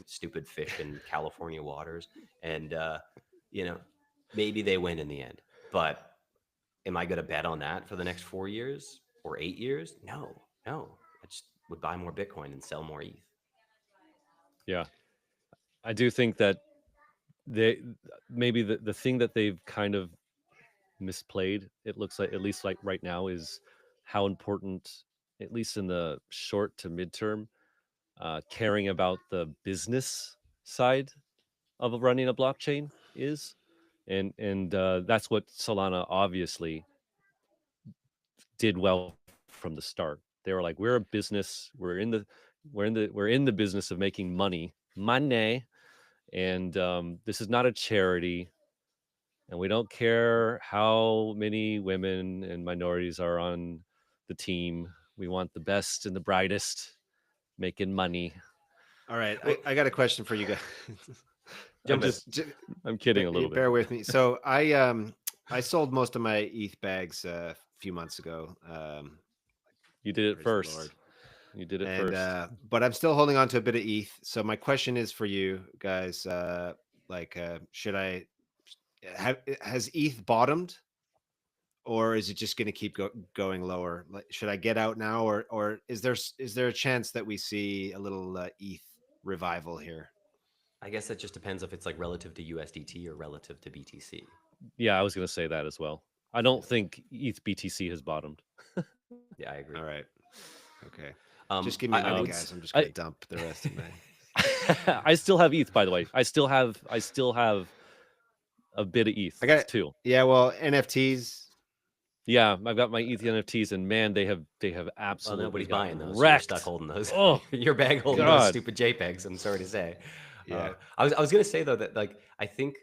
stupid fish in California waters. And, maybe they win in the end. But am I going to bet on that for the next 4 years or 8 years? No. I just would buy more Bitcoin and sell more ETH. Yeah, I do think that they maybe the thing that they've kind of misplayed, it looks like, at least like right now, is how important, at least in the short to midterm, caring about the business side of running a blockchain is. And that's what Solana obviously did well from the start. They were like, we're a business, we're in the business of making money, and this is not a charity, and we don't care how many women and minorities are on the team. We want the best and the brightest making money. All right, I got a question for you guys. I'm kidding a little bit. Bear with me. So I sold most of my ETH bags a few months ago. You did it Praise the first. Lord. You did it first. But I'm still holding on to a bit of ETH. So my question is for you guys: should I has ETH bottomed, or is it just going to keep going lower? Like, should I get out now, or is there a chance that we see a little ETH revival here? I guess that just depends if it's like relative to USDT or relative to BTC. Yeah, I was going to say that as well. I don't think ETH BTC has bottomed. Yeah, I agree. All right. Okay. Just give me a minute, guys. I'm just going to dump the rest of my. I still have ETH, by the way. I still have a bit of ETH. I got too. Yeah, well, NFTs. Yeah, I've got my ETH NFTs, and man, they have absolutely. Well, nobody's buying those. Wrecked. So you're stuck holding those. Oh, your bag holding those stupid JPEGs. I'm sorry to say. Yeah. I was gonna say though that like I think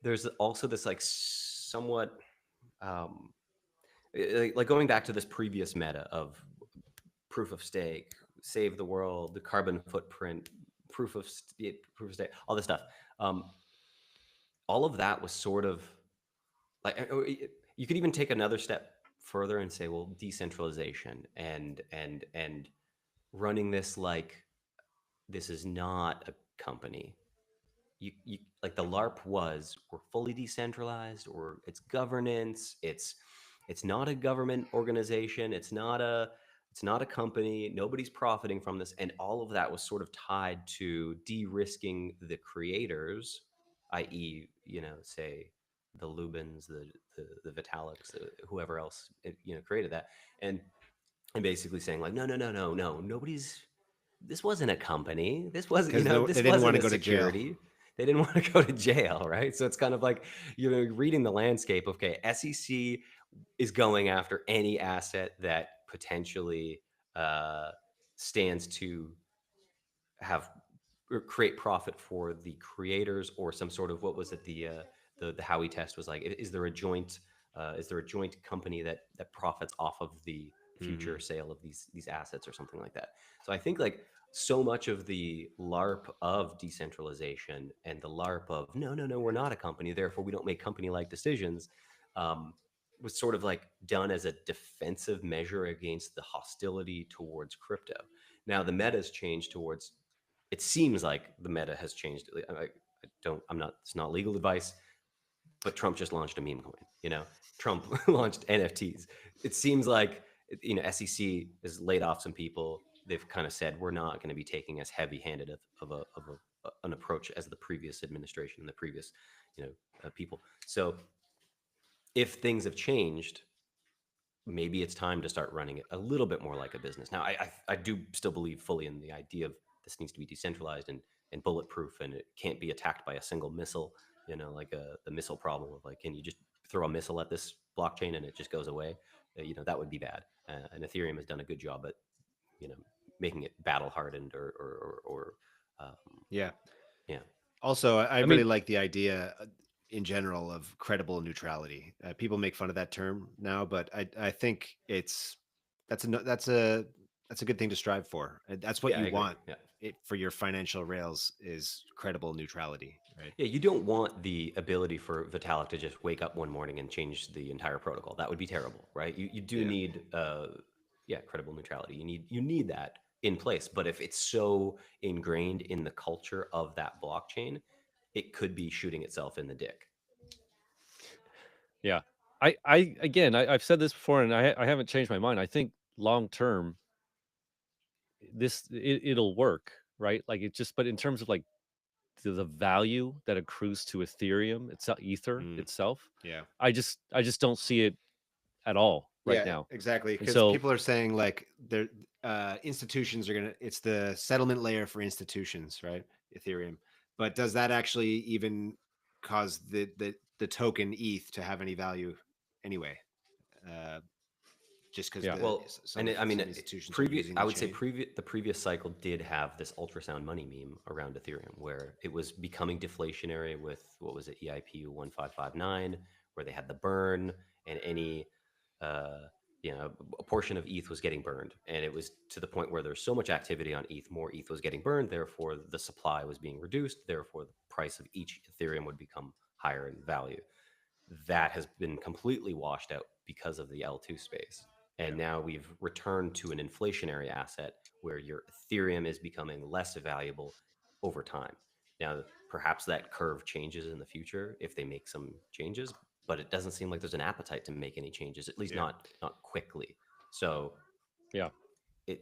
there's also this like somewhat like going back to this previous meta of proof of stake, save the world, the carbon footprint, proof of stake, all this stuff. All of that was sort of like you could even take another step further and say, well, decentralization and running this like this is not a company. You like the LARP was we're fully decentralized, or it's governance. It's not a government organization. It's not a company. Nobody's profiting from this, and all of that was sort of tied to de-risking the creators, i.e., say the Lubins, the Vitaliks, whoever else created that, and basically saying like, no, nobody's. This wasn't a company. This wasn't, this they didn't wasn't want a to go security. to jail. They didn't want to go to jail, right? So it's kind of like, reading the landscape. Okay, SEC is going after any asset that potentially stands to have or create profit for the creators, or some sort of, what was it, the Howey test was like, is there a joint company that profits off of the future sale of these assets or something like that. So I think like so much of the LARP of decentralization and the LARP of no, we're not a company, therefore we don't make company-like decisions, was sort of like done as a defensive measure against the hostility towards crypto. Now the meta's changed towards. It seems like the meta has changed. It's not legal advice, but Trump just launched a meme coin. Trump launched NFTs. It seems like SEC has laid off some people. They've kind of said we're not going to be taking as heavy-handed of a an approach as the previous administration and the previous, people. So if things have changed, maybe it's time to start running it a little bit more like a business. Now, I do still believe fully in the idea of this needs to be decentralized and bulletproof, and it can't be attacked by a single missile. Like the missile problem of like, can you just throw a missile at this blockchain and it just goes away? That would be bad. And Ethereum has done a good job at you know making it battle hardened or um, Yeah. yeah. Also, I I really mean, like the idea in general of credible neutrality. People make fun of that term now, but I think that's a good thing to strive for. That's what Yeah, I you agree. want Yeah. it for your financial rails is credible neutrality, right? Yeah, you don't want the ability for Vitalik to just wake up one morning and change the entire protocol. That would be terrible, right? You do Yeah. need credible neutrality. You need that in place. But if it's so ingrained in the culture of that blockchain, it could be shooting itself in the dick. yeah. I've said this before, and I haven't changed my mind. I think long term, it'll work, right? Like it just, but in terms of like the value that accrues to Ethereum itself, Ether Mm, itself, yeah. I just don't see it at all right Yeah, now. exactly. And Because so, people are saying like they're institutions are gonna. It's the settlement layer for institutions, right? Ethereum, but does that actually even cause the token ETH to have any value anyway? Uh, just because yeah, Well, and I mean, some institutions are using I the would say chain. the previous cycle did have this ultrasound money meme around Ethereum, where it was becoming deflationary with what was it, EIP 1559, where they had the burn, and any, uh, a portion of ETH was getting burned, and it was to the point where there's so much activity on ETH, more ETH was getting burned, therefore the supply was being reduced, therefore the price of each Ethereum would become higher in value. That has been completely washed out because of the L2 space. Yeah. And now we've returned to an inflationary asset where your Ethereum is becoming less valuable over time. Now, perhaps that curve changes in the future if they make some changes, but it doesn't seem like there's an appetite to make any changes, at least Yeah. not quickly. So yeah.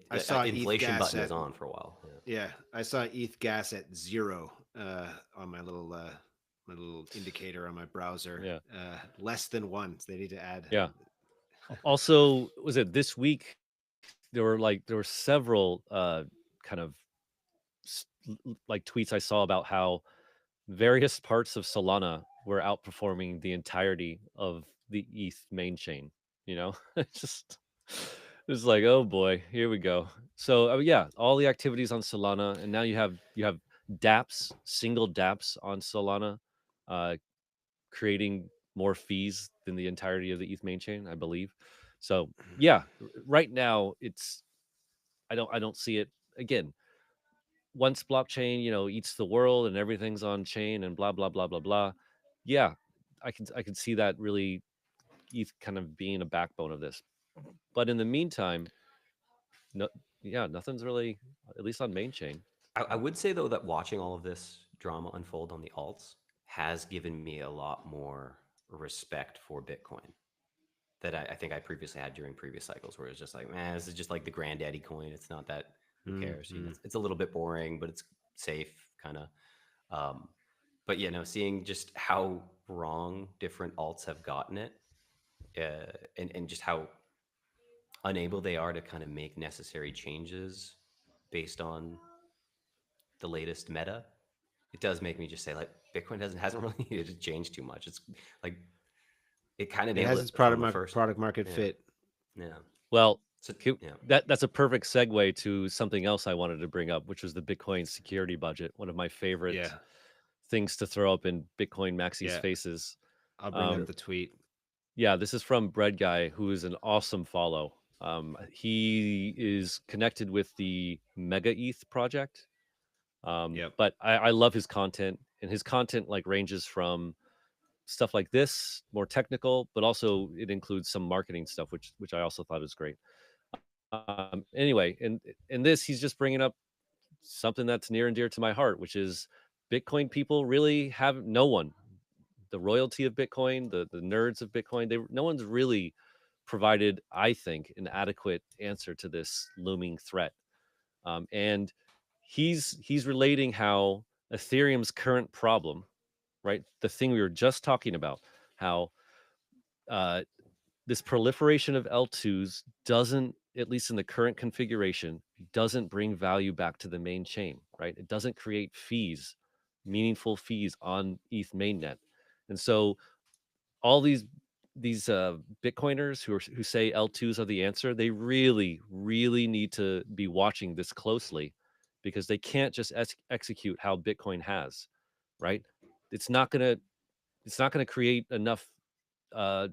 I saw ETH inflation gas button at is on for a while. Yeah. yeah. I saw ETH gas at 0 on my little indicator on my browser. Yeah. Less than 1. So they need to add. Yeah. Also, was it this week? There were several kind of like tweets I saw about how various parts of Solana were outperforming the entirety of the ETH main chain. It's just it's like, oh boy, here we go. So yeah, all the activities on Solana, and now you have DApps, single DApps on Solana, uh, creating more fees than the entirety of the ETH main chain, I believe. So yeah, right now I don't see it again. Once blockchain, eats the world and everything's on chain and blah blah blah blah blah. Yeah, I can see that really ETH kind of being a backbone of this. But in the meantime, no, yeah, nothing's really, at least on main chain. I would say though that watching all of this drama unfold on the alts has given me a lot more respect for Bitcoin that I think I previously had during previous cycles, where it's just like, man, this is just like the granddaddy coin. It's not that, who cares? Mm-hmm. It's a little bit boring, but it's safe, kind of. Um, but seeing just how wrong different alts have gotten it, and just how unable they are to kind of make necessary changes based on the latest meta, it does make me just say like Bitcoin hasn't really needed to change too much. It's like it kind of It nailed has it its from the first. product market Yeah, fit. yeah. Well, So yeah, that's a perfect segue to something else I wanted to bring up, which was the Bitcoin security budget. One of my favorite Yeah. things to throw up in Bitcoin Maxi's Yeah. faces. I'll bring Um, up the tweet. yeah, this is from Bread Guy, who is an awesome follow. He is connected with the Mega ETH project. Yep. But I love his content, and his content like ranges from stuff like this, more technical, but also it includes some marketing stuff, which I also thought was great. Anyway, in this, he's just bringing up something that's near and dear to my heart, which is Bitcoin people really have no one. The royalty of Bitcoin, the nerds of Bitcoin, no one's really provided, I think, an adequate answer to this looming threat. And he's relating how Ethereum's current problem, right? The thing we were just talking about, how uh, this proliferation of L2s doesn't, at least in the current configuration, doesn't bring value back to the main chain, right? It doesn't create fees, meaningful fees on ETH mainnet. And so all these Bitcoiners who say L2s are the answer, they really, really need to be watching this closely, because they can't just execute how Bitcoin has, right? It's not gonna it's not gonna create enough uh,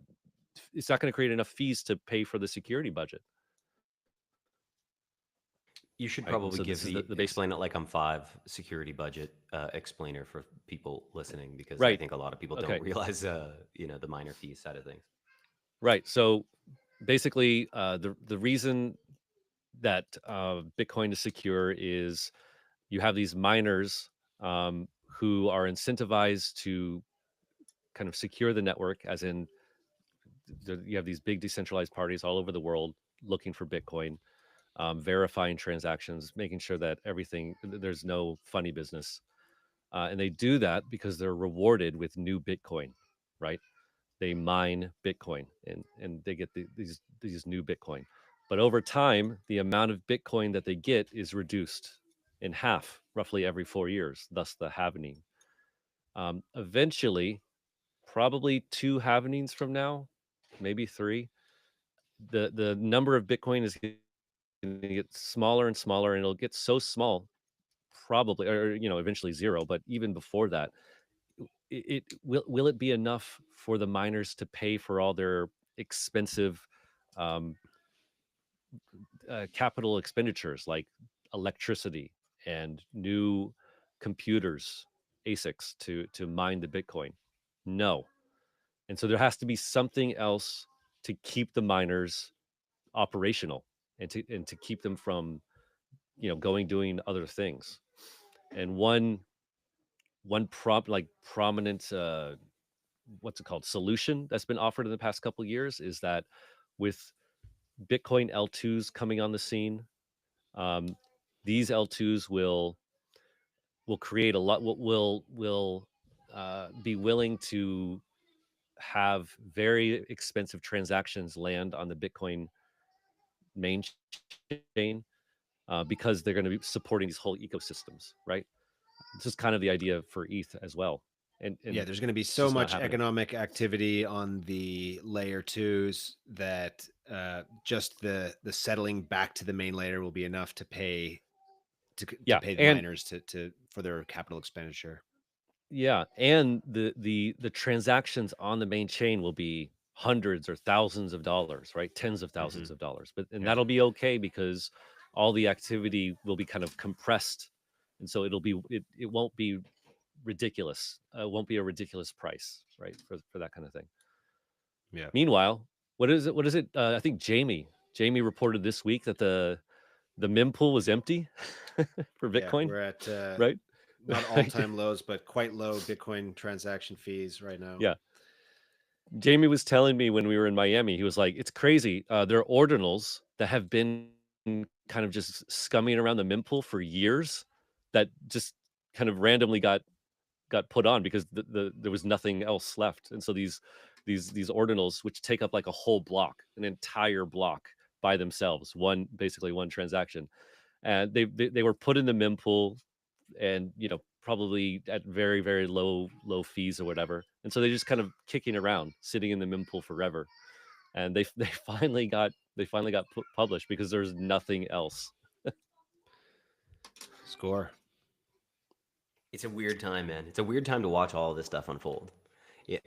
it's not going to create enough fees to pay for the security budget. You should Right. And probably so give this is the the base. explain it like I'm five security budget explainer for people listening, because I Right. think a lot of people don't Okay. realize the minor fee side of things. Right. So basically, the reason that Bitcoin is secure is you have these miners who are incentivized to kind of secure the network, as in you have these big decentralized parties all over the world looking for Bitcoin, verifying transactions, making sure that there's no funny business. And they do that because they're rewarded with new Bitcoin, right? They mine Bitcoin, and they get these new Bitcoin. But over time, the amount of Bitcoin that they get is reduced in half, roughly every 4 years. Thus, the halvening. Eventually, probably 2 halvenings from now, maybe 3, the number of Bitcoin is going to get smaller and smaller, and it'll get so small, probably, or eventually zero. But even before that, it will it be enough for the miners to pay for all their expensive um, capital expenditures like electricity and new computers, ASICs, to mine the Bitcoin? No. And so there has to be something else to keep the miners operational, and to keep them from doing other things. And one prominent what's it called, solution that's been offered in the past couple of years is that with Bitcoin L2s coming on the scene, um, these L2s will create a lot, will be willing to have very expensive transactions land on the Bitcoin main chain, because they're going to be supporting these whole ecosystems, right? This is kind of the idea for ETH as well. And Yeah, there's going to be it's so just not much happening. economic activity on the layer twos that just the settling back to the main layer will be enough to pay to Yeah, pay the and miners to for their capital expenditure. yeah, and the transactions on the main chain will be hundreds or thousands of dollars, right? Tens of thousands of dollars. And Yeah. that'll be okay, because all the activity will be kind of compressed, and so it won't be ridiculous. It won't be a ridiculous price, right? For that kind of thing. Yeah. Meanwhile, what is it? What is it? I think Jamie reported this week that the mempool was empty for Yeah, Bitcoin, we're at right? not all-time lows, but quite low Bitcoin transaction fees right now. Yeah. Jamie was telling me when we were in Miami, he was like, "It's crazy. There are ordinals that have been kind of just scumming around the mempool for years, that just kind of randomly got put on because there was nothing else left. And so these ordinals, which take up like a whole block, an entire block by themselves, basically one transaction, and they were put in the mempool, and probably at very, very low fees or whatever. And so they just kind of kicking around, sitting in the mempool forever. And they finally got published because there's nothing else. Score. It's a weird time, man. It's a weird time to watch all of this stuff unfold. Yeah,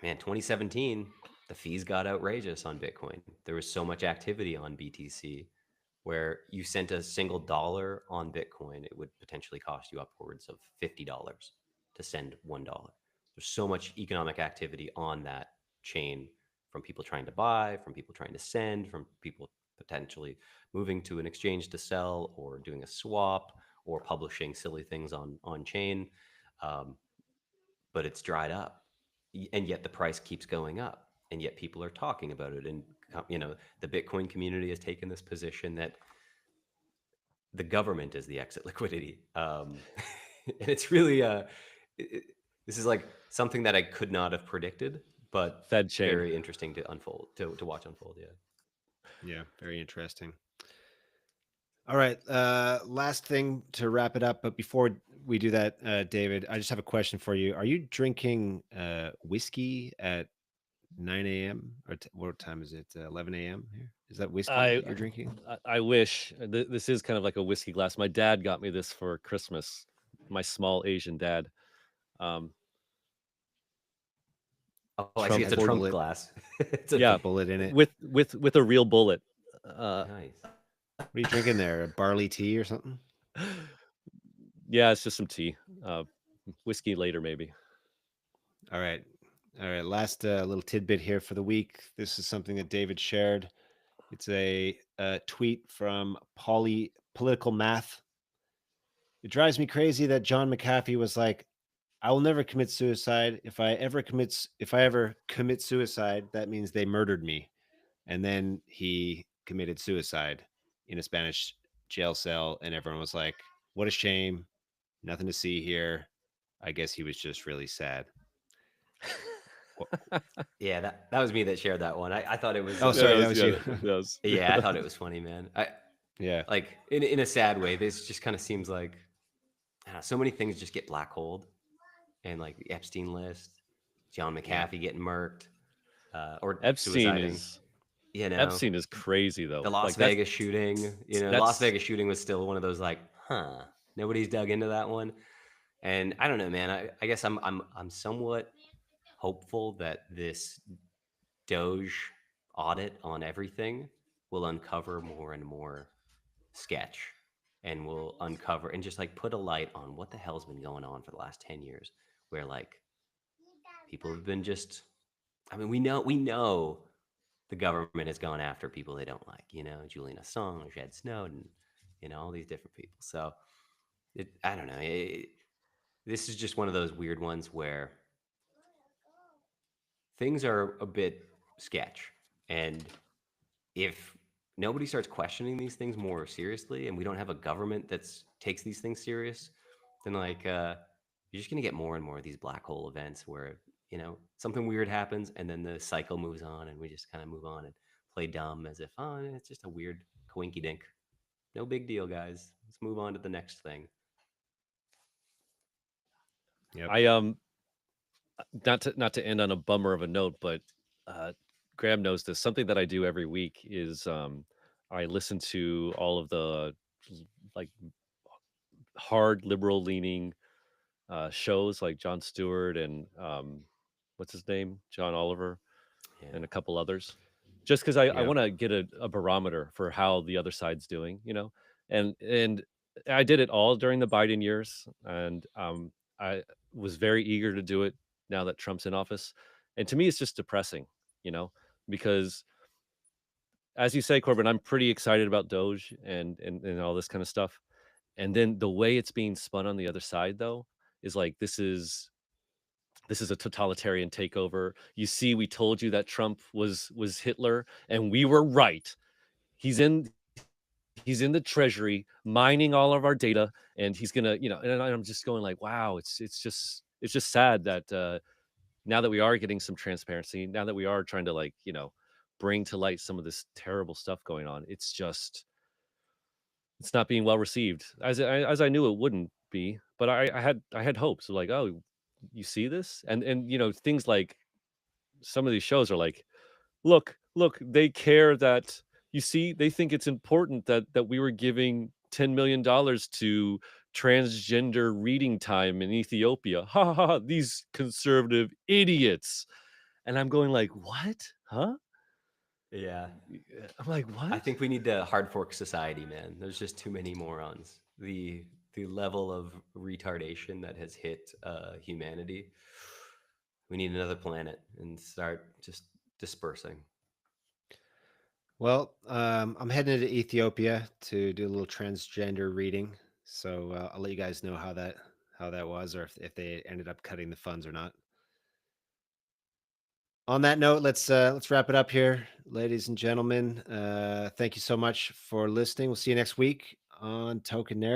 man, 2017, the fees got outrageous on Bitcoin. There was so much activity on BTC where you sent a single dollar on Bitcoin, it would potentially cost you upwards of $50 to send $1. There's so much economic activity on that chain, from people trying to buy, from people trying to send, from people potentially moving to an exchange to sell, or doing a swap, or publishing silly things on chain. Um, but it's dried up, and yet the price keeps going up, and yet people are talking about it. And the Bitcoin community has taken this position that the government is the exit liquidity. and it's really this is like something that I could not have predicted, but Fed chain. very interesting to unfold to watch unfold. Yeah, very interesting. All right, last thing to wrap it up, but before we do that, David, I just have a question for you. Are you drinking whiskey at 9 a.m. or what time is it? 11 a.m. here? Is that whiskey I you're drinking? I wish this is kind of like a whiskey glass. My dad got me this for Christmas. My small Asian dad. Um, Oh, I see. Trump It's a has a trunk bullet. glass. It's yeah, Bullet in it. with a real bullet. nice. What are you drinking there? A barley tea or something? Yeah, it's just some tea. Whiskey later, maybe. All right. All right. Last little tidbit here for the week. This is something that David shared. It's a tweet from Political Math. It drives me crazy that John McAfee was like, I will never commit suicide. If I ever commit suicide, that means they murdered me. And then he committed suicide in a Spanish jail cell, and everyone was like, what a shame. Nothing to see here. I guess he was just really sad. Yeah, that was me that shared that one. I thought it was. Oh, sorry, that was you. Yeah, I thought it was funny, man. Yeah. Like in a sad way. This just kind of seems like I don't know, so many things just get black holed, and like the Epstein list, John McAfee getting murked, or Epstein suiciding. is You know, Epstein is crazy though. the Las Like, that's- Vegas shooting. You know, the Las Vegas shooting was still one of those like, nobody's dug into that one. And I don't know, man. I guess I'm somewhat hopeful that this Doge audit on everything will uncover more and more sketch, and will uncover and just like put a light on what the hell's been going on for the last 10 years, where like people have been just, I mean, we know the government has gone after people they don't like, Julian Assange, Ed Snowden, all these different people. So I don't know. This is just one of those weird ones where things are a bit sketch. And if nobody starts questioning these things more seriously, and we don't have a government that takes these things serious, then like you're just going to get more and more of these black hole events where, something weird happens and then the cycle moves on and we just kind of move on and play dumb as if, oh, it's just a weird coinky dink. No big deal, guys. Let's move on to the next thing. Yep. I not to end on a bummer of a note, but Graham knows this. Something that I do every week is I listen to all of the like hard liberal leaning shows like Jon Stewart and what's his name, John Oliver, and a couple others, just because I want to get a barometer for how the other side's doing, and I did it all during the Biden years, and I was very eager to do it now that Trump's in office, and to me it's just depressing, because as you say, Corbin, I'm pretty excited about Doge and all this kind of stuff, and then the way it's being spun on the other side though is like this is a totalitarian takeover. You see, we told you that Trump was Hitler, and we were right. He's in the treasury mining all of our data, and he's gonna, and I'm just going like, wow, it's just sad that now that we are getting some transparency, now that we are trying to like, bring to light some of this terrible stuff going on, it's not being well received as I knew it wouldn't be, but I had hopes of like, oh, you see this, and things like some of these shows are like, look, they care that, you see, they think it's important that we were giving $10 million to transgender reading time in Ethiopia. Ha ha ha, these conservative idiots. And I'm going like, what? Huh? Yeah. I'm like, what? I think we need to hard fork society, man. There's just too many morons. The level of retardation that has hit humanity. We need another planet and start just dispersing. Well, I'm heading to Ethiopia to do a little transgender reading, so I'll let you guys know how that was, or if they ended up cutting the funds or not. On that note, let's wrap it up here, ladies and gentlemen. Thank you so much for listening. We'll see you next week on Token Narrative.